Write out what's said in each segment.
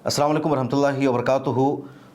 अस्सलाम वालेकुम रहमतुल्लाहि व बरकातुहू।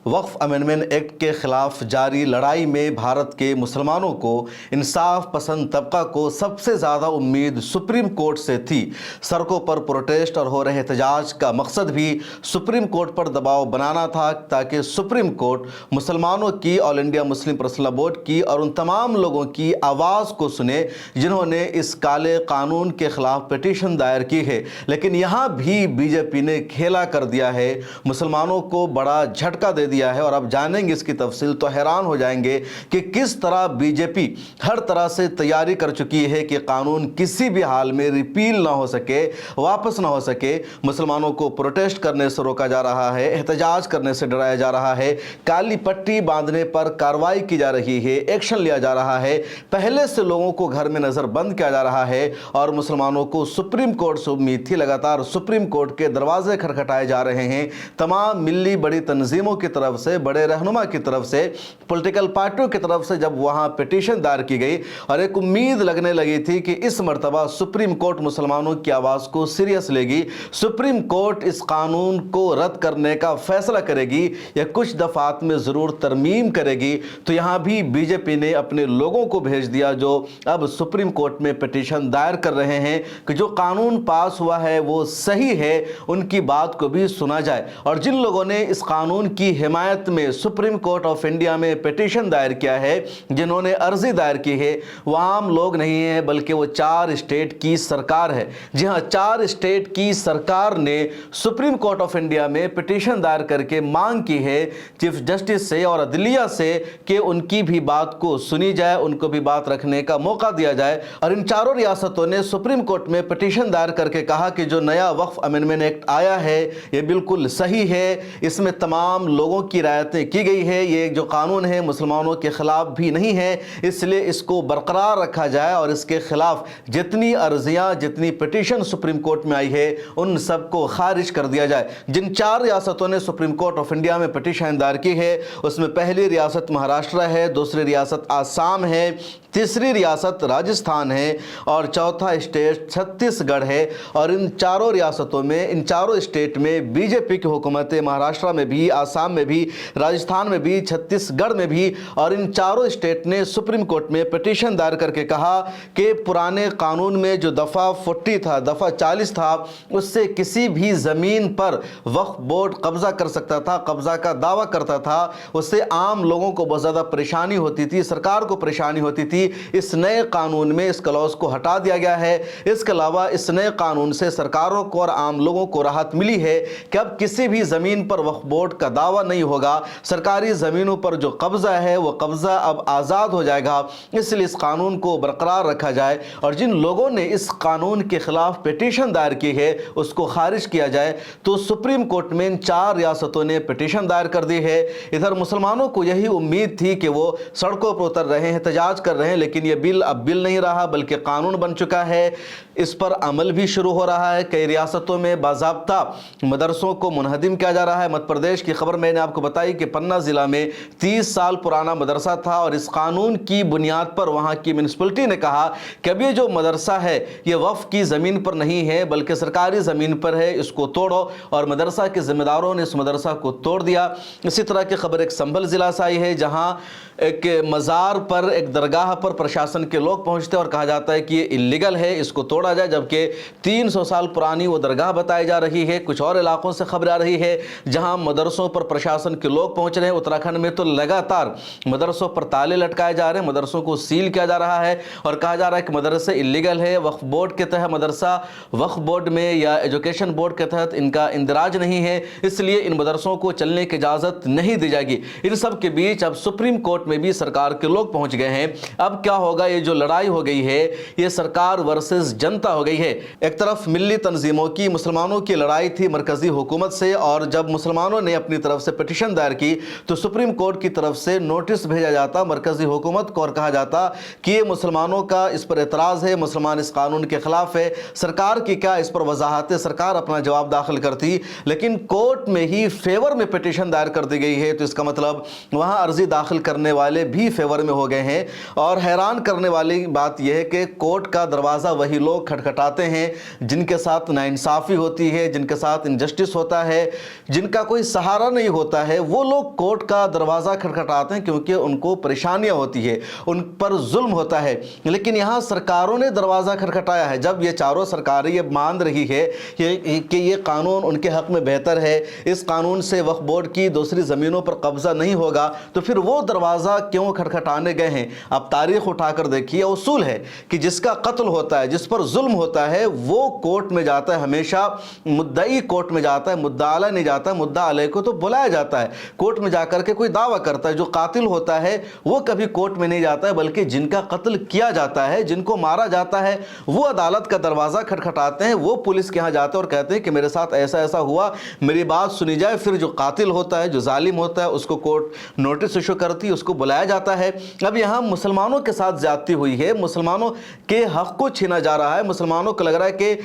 वक्फ अमेंडमेंट एक्ट के ख़िलाफ़ जारी लड़ाई में भारत के मुसलमानों को, इंसाफ पसंद तबका को सबसे ज़्यादा उम्मीद सुप्रीम कोर्ट से थी। सड़कों पर प्रोटेस्ट और हो रहे एहतजाज का मकसद भी सुप्रीम कोर्ट पर दबाव बनाना था ताकि सुप्रीम कोर्ट मुसलमानों की, all India Muslim personal law board की और उन तमाम लोगों की आवाज़ को सुने जिन्होंने इस काले कानून के ख़िलाफ़ पिटीशन दायर की है। लेकिन यहाँ भी बीजेपी ने खेला कर दिया है, मुसलमानों को बड़ा झटका दे दिया है। और अब जानेंगे इसकी तफसील तो हैरान हो जाएंगे कि किस तरह बीजेपी हर तरह से तैयारी कर चुकी है कि कानून किसी भी हाल में रिपील ना हो सके, वापस ना हो सके। मुसलमानों को प्रोटेस्ट करने से रोका जा रहा है, एहतजाज करने से डराया जा रहा है, काली पट्टी बांधने पर कार्रवाई की जा रही है, एक्शन लिया जा रहा है, पहले से लोगों को घर में नजर बंद किया जा रहा है। और मुसलमानों को सुप्रीम कोर्ट से उम्मीद थी, लगातार सुप्रीम कोर्ट के दरवाजे खटखटाए जा रहे हैं। तमाम मिली बड़ी तंजीमों की तरफ से, बड़े रहनुमा की तरफ से, पॉलिटिकल पार्टियों की तरफ से जब वहां पिटीशन दायर की गई और एक उम्मीद लगने लगी थी कि इस मर्तबा सुप्रीम कोर्ट मुसलमानों की आवाज को सीरियस लेगी, सुप्रीम कोर्ट इस कानून को रद्द करने का फैसला करेगी या कुछ दफात में जरूर तरमीम करेगी, तो यहां भी बीजेपी ने अपने लोगों को भेज दिया जो अब सुप्रीम कोर्ट में पिटीशन दायर कर रहे हैं कि जो कानून पास हुआ है वो सही है, उनकी बात को भी सुना जाए। और जिन लोगों ने इस कानून की हिमायत में सुप्रीम कोर्ट ऑफ इंडिया में पिटीशन दायर किया है, जिन्होंने अर्जी दायर की है, वो आम लोग नहीं है बल्कि वो 4 स्टेट की सरकार है। जी हाँ, 4 स्टेट की सरकार ने सुप्रीम कोर्ट ऑफ इंडिया में पिटीशन दायर करके मांग की है चीफ जस्टिस से और अदलिया से कि उनकी भी बात को सुनी जाए, उनको भी बात रखने का मौका दिया जाए। और इन चारों रियासतों ने सुप्रीम कोर्ट में पिटीशन दायर करके कहा कि जो नया वक्फ अमेंडमेंट एक्ट आया है ये बिल्कुल सही है, इसमें तमाम लोगों की रायतें की गई है, ये जो कानून है मुसलमानों के खिलाफ भी नहीं है, इसलिए इसको बरकरार रखा जाए और इसके खिलाफ जितनी अर्जियां, जितनी पिटीशन सुप्रीम कोर्ट में आई है उन सबको खारिज कर दिया जाए। जिन 4 रियासतों ने सुप्रीम कोर्ट ऑफ इंडिया में पिटीशन दायर की है उसमें पहली रियासत महाराष्ट्र है, दूसरी रियासत आसाम है, तीसरी रियासत राजस्थान है और चौथा स्टेट छत्तीसगढ़ है। और इन चारों रियासतों में, इन चारों स्टेट में बीजेपी की हुकूमत है, महाराष्ट्र में भी, आसाम में भी, राजस्थान में भी, छत्तीसगढ़ में भी। और इन चारों स्टेट ने सुप्रीम कोर्ट में पिटीशन दायर करके कहा कि पुराने कानून में जो दफ़ा 40 था, दफ़ा 40 था, उससे किसी भी ज़मीन पर वक्फ बोर्ड कब्ज़ा कर सकता था, कब्ज़ा का दावा करता था, उससे आम लोगों को बहुत ज़्यादा परेशानी होती थी, सरकार को परेशानी होती थी। इस नए कानून में इस क्लॉज को हटा दिया गया है। इसके अलावा इस नए कानून से सरकारों को और आम लोगों को राहत मिली है कि अब किसी भी ज़मीन पर वक्फ बोर्ड का दावा नहीं होगा, सरकारी ज़मीनों पर जो कब्ज़ा है वो कब्ज़ा अब आज़ाद हो जाएगा। इसलिए इस कानून को बरकरार रखा जाए और जिन लोगों ने इस कानून के खिलाफ पिटीशन दायर की है उसको खारिज किया जाए। तो सुप्रीम कोर्ट में इन 4 रियासतों ने पिटीशन दायर कर दी है। इधर मुसलमानों को यही उम्मीद थी कि वो सड़कों पर उतर रहे हैं, एहतजाज कर रहे हैं, लेकिन ये बिल अब बिल नहीं रहा बल्कि कानून बन चुका है। इस पर अमल भी शुरू हो रहा है। कई रियासतों में बाज़ाब्ता मदरसों को मुनहदिम किया जा रहा है। मध्य प्रदेश की खबर मैंने आपको बताई कि पन्ना ज़िला में 30 साल पुराना मदरसा था और इस कानून की बुनियाद पर वहाँ की म्यूनसिपलिटी ने कहा कि अब ये जो मदरसा है ये वक्फ की ज़मीन पर नहीं है बल्कि सरकारी ज़मीन पर है, इसको तोड़ो। और मदरसा के ज़िम्मेदारों ने इस मदरसा को तोड़ दिया। इसी तरह की खबर एक संभल ज़िला से आई है जहाँ एक मज़ार पर, एक दरगाह पर प्रशासन के लोग पहुँचते और कहा जाता है कि ये इलीगल है, इसको तोड़ा जाए, जबकि 300 साल पुरानी वो दरगाह बताई जा रही है। कुछ और इलाकों से खबर आ रही है जहाँ मदरसों पर प्रशासन के लोग पहुँच रहे हैं। उत्तराखंड में तो लगातार मदरसों पर ताले लटकाए जा रहे हैं, मदरसों को सील किया जा रहा है और कहा जा रहा है कि मदरसे इलीगल है। वक्फ बोर्ड के तहत मदरसा वक्फ बोर्ड में या एजुकेशन बोर्ड के तहत इनका इंदराज नहीं है, इसलिए इन मदरसों को चलने की इजाज़त नहीं दी जाएगी। इन सब के बीच अब सुप्रीम कोर्ट में भी सरकार के लोग पहुंच गए हैं। अब क्या होगा, ये जो लड़ाई हो गई है ये सरकार वर्सेस जनता हो गई है। एक तरफ मिली तंजीमों की, मुसलमानों की लड़ाई थी मरकजी हुकूमत से और जब मुसलमानों ने अपनी तरफ से पिटीशन दायर की तो सुप्रीम कोर्ट की तरफ से नोटिस भेजा जाता मरकजी हुकूमत को और कहा जाता कि ये मुसलमानों का इस पर एतराज़ है, मुसलमान इस कानून के ख़िलाफ़ है, सरकार की क्या इस पर वजाहत है, सरकार अपना जवाब दाखिल करती। लेकिन कोर्ट में ही फेवर में पिटीशन दायर कर दी गई है, तो इसका मतलब वहाँ अर्जी दाखिल करने वाले भी फेवर में हो गए हैं। और हैरान करने वाली बात यह है कि कोर्ट का दरवाज़ा वही लोग खटखटाते हैं जिनके साथ नाइंसाफ़ी होती है, जिनके साथ इनजस्टिस होता है, जिनका कोई सहारा नहीं होता है, वो लोग कोर्ट का दरवाज़ा खटखटाते हैं क्योंकि उनको परेशानियां होती है, उन पर जुल्म होता है। लेकिन यहाँ सरकारों ने दरवाज़ा खटखटाया है। जब ये चारों सरकारें ये मान रही है कि ये कानून उनके हक़ में बेहतर है, इस कानून से वक्फ बोर्ड की दूसरी ज़मीनों पर कब्ज़ा नहीं होगा, तो फिर वो दरवाज़ा क्यों खटखटाने गए हैं? अब तारीख़ उठाकर देखिए, उसूल है कि जिसका कत्ल होता है, जिस पर जुल्म होता है, वो कोर्ट में जाता है, हमेशा मुद्दई कोर्ट में जाता है, मुद्दा अलै नहीं जाता। मुद्दा अलै को तो बुलाया जाता है, कोर्ट में जाकर के कोई दावा करता है। जो कातिल होता है वो कभी कोर्ट में नहीं जाता है, बल्कि जिनका कत्ल किया जाता है, जिनको मारा जाता है, वो अदालत का दरवाज़ा खटखटाते हैं, वो पुलिस के यहाँ जाते हैं और कहते हैं कि मेरे साथ ऐसा ऐसा हुआ, मेरी बात सुनी जाए। फिर जो कातिल होता है, जो जालिम होता है, उसको कोर्ट नोटिस इशू करती है, उसको बुलाया जाता है। अब यहाँ मुसलमानों के साथ ज्यादती हुई है, मुसलमानों के हक़ को छीना जा रहा है। मुसलमानों को लग रहा है कि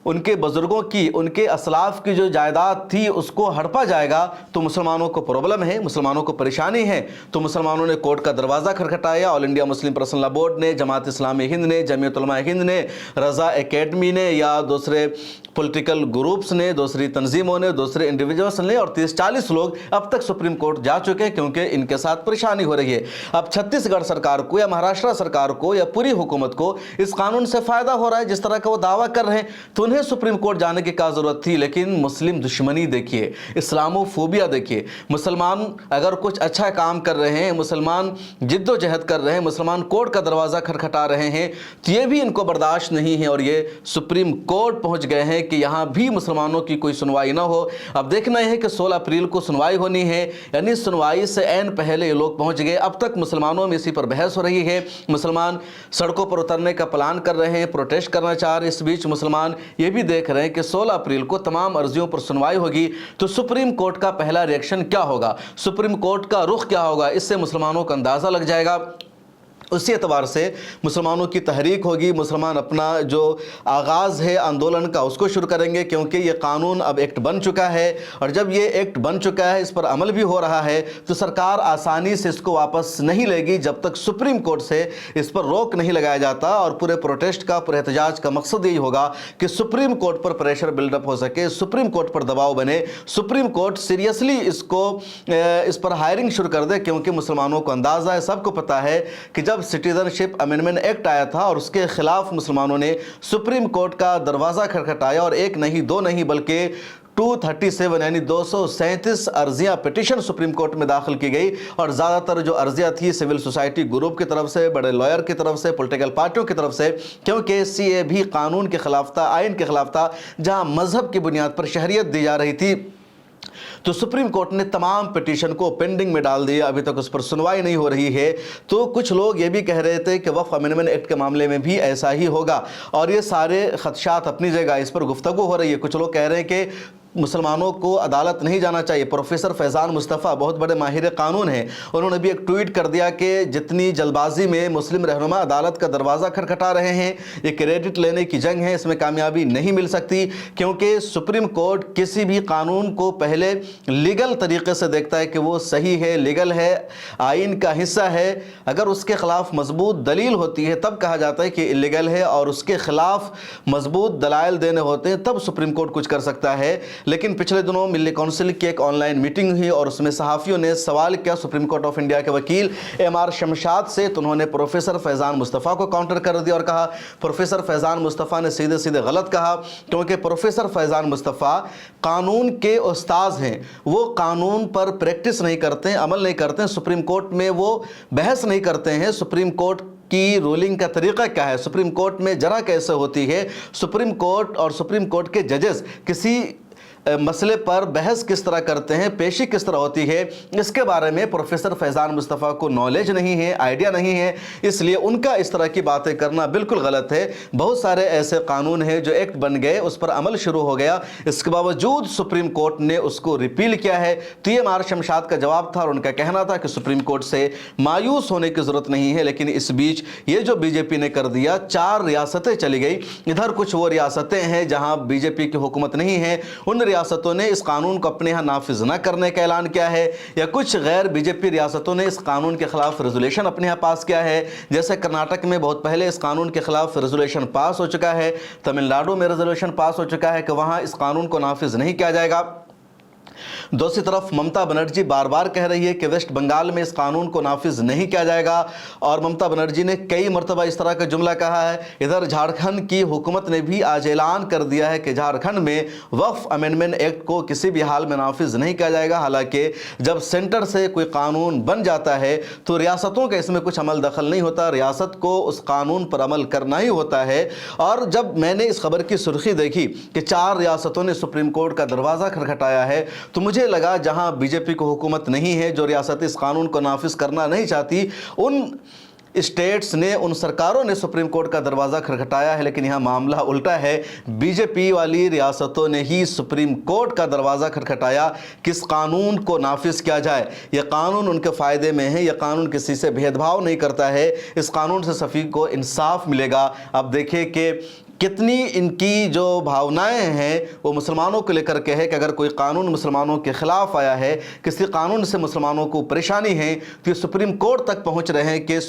उनके बुजुर्गों की, उनके असलाफ की जो जायदाद थी उसको हड़पा जाएगा, तो मुसलमानों को प्रॉब्लम है, मुसलमानों को परेशानी है। तो मुसलमानों ने कोर्ट का दरवाज़ा खटखटाया। All India Muslim personal law board ने, जमात इस्लामी हिंद ने, जमीयत उलमा हिंद ने, रज़ा एकेडमी ने, या दूसरे पॉलिटिकल ग्रुप्स ने, दूसरी तंजीमों ने, दूसरे इंडिविजुअल्स ने, और 30-40 लोग अब तक सुप्रीम कोर्ट जा चुके हैं क्योंकि इनके साथ परेशानी हो रही है। अब छत्तीसगढ़ सरकार को या महाराष्ट्र सरकार को या पूरी हुकूमत को इस कानून से फ़ायदा हो रहा है, जिस तरह का वो दावा कर रहे हैं, तो उन्हें सुप्रीम कोर्ट जाने की क्या ज़रूरत थी। लेकिन मुस्लिम दुश्मनी देखिए, इस्लामोफोबिया देखिए, मुसलमान अगर कुछ अच्छा काम कर रहे हैं, मुसलमान जिद्दोजहद कर रहे हैं, मुसलमान कोर्ट का दरवाज़ा खटखटा रहे हैं, तो ये भी इनको बर्दाश्त नहीं है और ये सुप्रीम कोर्ट पहुंच गए हैं कि यहाँ भी मुसलमानों की कोई सुनवाई ना हो। अब देखना यह है कि 16 अप्रैल को सुनवाई होनी है, यानी सुनवाई से ऐन पहले ये लोग पहुंच गए। अब तक मुसलमानों में इसी पर बहस हो रही है, मुसलमान सड़कों पर उतरने का प्लान कर रहे हैं, प्रोटेस्ट करना चाह रहे हैं। इस बीच मुसलमान ये भी देख रहे हैं कि 16 अप्रैल को तमाम अर्जियों पर सुनवाई होगी, तो सुप्रीम कोर्ट का पहला रिएक्शन क्या होगा, सुप्रीम कोर्ट का रुख क्या होगा, इससे मुसलमानों का अंदाज़ा लग जाएगा। उसी एतबार से मुसलमानों की तहरीक होगी, मुसलमान अपना जो आगाज़ है आंदोलन का उसको शुरू करेंगे, क्योंकि ये कानून अब एक्ट बन चुका है, और जब ये एक्ट बन चुका है, इस पर अमल भी हो रहा है, तो सरकार आसानी से इसको वापस नहीं लेगी जब तक सुप्रीम कोर्ट से इस पर रोक नहीं लगाया जाता। और पूरे प्रोटेस्ट का, पूरे एहतजाज का मकसद यही होगा कि सुप्रीम कोर्ट पर प्रेशर बिल्डअप हो सके, सुप्रीम कोर्ट पर दबाव बने, सुप्रीम कोर्ट सीरियसली इस पर हायरिंग शुरू कर दे, क्योंकि मुसलमानों को अंदाज़ा है, सबको पता है कि जब सिटीजनशिप अमेंडमेंट एक्ट आया था और उसके खिलाफ मुसलमानों ने सुप्रीम कोर्ट का दरवाज़ा खटखटाया, और एक नहीं, दो नहीं, बल्कि 237 यानी 237 अर्जियां, पिटीशन सुप्रीम कोर्ट में दाखिल की गई। और ज़्यादातर जो अर्जियां थी सिविल सोसाइटी ग्रुप की तरफ से, बड़े लॉयर की तरफ से, पॉलिटिकल पार्टियों की तरफ से, क्योंकि CA भी कानून के खिलाफ था, आइन के खिलाफ था, जहां मजहब की बुनियाद पर शहरियत दी जा रही थी। तो सुप्रीम कोर्ट ने तमाम पिटीशन को पेंडिंग में डाल दिया, अभी तक उस पर सुनवाई नहीं हो रही है। तो कुछ लोग ये भी कह रहे थे कि वक्फ अमेंडमेंट एक्ट के मामले में भी ऐसा ही होगा, और ये सारे खदशात अपनी जगह, इस पर गुफ्तगू हो रही है। कुछ लोग कह रहे हैं कि मुसलमानों को अदालत नहीं जाना चाहिए। प्रोफेसर फैज़ान मुस्तफ़ा बहुत बड़े माहिर कानून हैं, उन्होंने भी एक ट्वीट कर दिया कि जितनी जल्दबाजी में मुस्लिम रहनुमा अदालत का दरवाज़ा खटखटा रहे हैं, ये क्रेडिट लेने की जंग है, इसमें कामयाबी नहीं मिल सकती, क्योंकि सुप्रीम कोर्ट किसी भी कानून को पहले लीगल तरीके से देखता है कि वो सही है, लीगल है, आइन का हिस्सा है। अगर उसके ख़िलाफ़ मजबूत दलील होती है तब कहा जाता है कि इलीगल है, और उसके ख़िलाफ़ मजबूत दलाइल देने होते हैं तब सुप्रीम कोर्ट कुछ कर सकता है। लेकिन पिछले दिनों मिल्ली काउंसिल की एक ऑनलाइन मीटिंग हुई और उसमें सहाफ़ियों ने सवाल किया सुप्रीम कोर्ट ऑफ इंडिया के वकील MR शमशाद से, तो उन्होंने प्रोफेसर फैज़ान मुस्तफ़ा को काउंटर कर दिया और कहा प्रोफेसर फैज़ान मुस्तफ़ा ने सीधे सीधे गलत कहा, क्योंकि प्रोफेसर फैज़ान मुस्तफ़ा कानून के उस्ताद हैं, वो कानून पर प्रैक्टिस नहीं करते हैं, अमल नहीं करते हैं, सुप्रीम कोर्ट में वो बहस नहीं करते हैं, सुप्रीम कोर्ट की रूलिंग का तरीका क्या है, सुप्रीम कोर्ट में जरा कैसे होती है, सुप्रीम कोर्ट और सुप्रीम कोर्ट के जजेस किसी मसले पर बहस किस तरह करते हैं, पेशी किस तरह होती है, इसके बारे में प्रोफेसर फैज़ान मुस्तफ़ा को नॉलेज नहीं है, आइडिया नहीं है, इसलिए उनका इस तरह की बातें करना बिल्कुल गलत है। बहुत सारे ऐसे कानून हैं जो एक्ट बन गए, उस पर अमल शुरू हो गया, इसके बावजूद सुप्रीम कोर्ट ने उसको रिपील किया है। तो ये मार शमशाद का जवाब था और उनका कहना था कि सुप्रीम कोर्ट से मायूस होने की ज़रूरत नहीं है। लेकिन इस बीच ये जो बीजेपी ने कर दिया, 4 रियासतें चली गई। इधर कुछ वो रियासतें हैं जहां बीजेपी की हुकूमत नहीं है, उन रियासतों ने इस कानून को अपने यहाँ नाफिज न करने का ऐलान किया है, या कुछ गैर बीजेपी रियासतों ने इस कानून के खिलाफ रेजोल्यूशन अपने यहाँ पास किया है। जैसे कर्नाटक में बहुत पहले इस कानून के खिलाफ रेजोल्यूशन पास हो चुका है, तमिलनाडु में रेजोल्यूशन पास हो चुका है कि वहाँ इस कानून को नाफिज नहीं किया जाएगा। दूसरी तरफ ममता बनर्जी बार बार कह रही है कि वेस्ट बंगाल में इस कानून को नाफिज नहीं किया जाएगा, और ममता बनर्जी ने कई मरतबा इस तरह का जुमला कहा है। इधर झारखंड की हुकूमत ने भी आज ऐलान कर दिया है कि झारखंड में वक्फ अमेंडमेंट एक्ट को किसी भी हाल में नाफिज नहीं किया जाएगा। हालांकि जब सेंटर से कोई कानून बन जाता है तो रियासतों का इसमें कुछ अमल दखल नहीं होता, रियासत को उस कानून पर अमल करना ही होता है। और जब मैंने इस खबर की सुर्खी देखी कि 4 रियासतों ने सुप्रीम कोर्ट का दरवाज़ा खटखटाया है, तो मुझे लगा जहां बीजेपी को हुकूमत नहीं है, जो रियासत इस कानून को नाफिज करना नहीं चाहती, उन स्टेट्स ने, उन सरकारों ने सुप्रीम कोर्ट का दरवाज़ा खटखटाया है। लेकिन यहाँ मामला उल्टा है, बीजेपी वाली रियासतों ने ही सुप्रीम कोर्ट का दरवाज़ा खटखटाया किस कानून को नाफिज किया जाए। यह कानून उनके फ़ायदे में है, यह कानून किसी से भेदभाव नहीं करता है, इस कानून से सफ़ी को इंसाफ मिलेगा। अब देखिए कि कितनी इनकी जो भावनाएं हैं वो मुसलमानों को लेकर के है कि अगर कोई कानून मुसलमानों के ख़िलाफ़ आया है, किसी कानून से मुसलमानों को परेशानी है, तो ये सुप्रीम कोर्ट तक पहुंच रहे हैं कि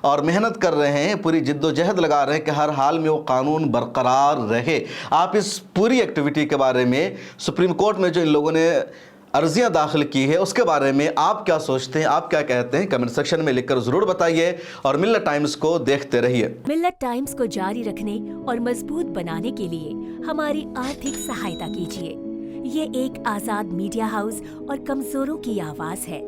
और मेहनत कर रहे हैं, पूरी जिद्दोजहद लगा रहे हैं कि हर हाल में वो कानून बरकरार रहे। आप इस पूरी एक्टिविटी के बारे में, सुप्रीम कोर्ट में जो इन लोगों ने अर्जियां दाखिल की है, उसके बारे में आप क्या सोचते हैं, आप क्या कहते हैं, कमेंट सेक्शन में लिखकर जरूर बताइए। और मिल्लत टाइम्स को देखते रहिए। मिल्लत टाइम्स को जारी रखने और मजबूत बनाने के लिए हमारी आर्थिक सहायता कीजिए। ये एक आजाद मीडिया हाउस और कमजोरों की आवाज है।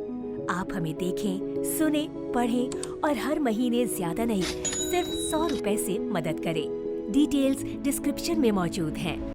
आप हमें देखें, सुने, पढ़ें और हर महीने ज्यादा नहीं, सिर्फ 100 रुपए से मदद करें। डिटेल्स डिस्क्रिप्शन में मौजूद हैं।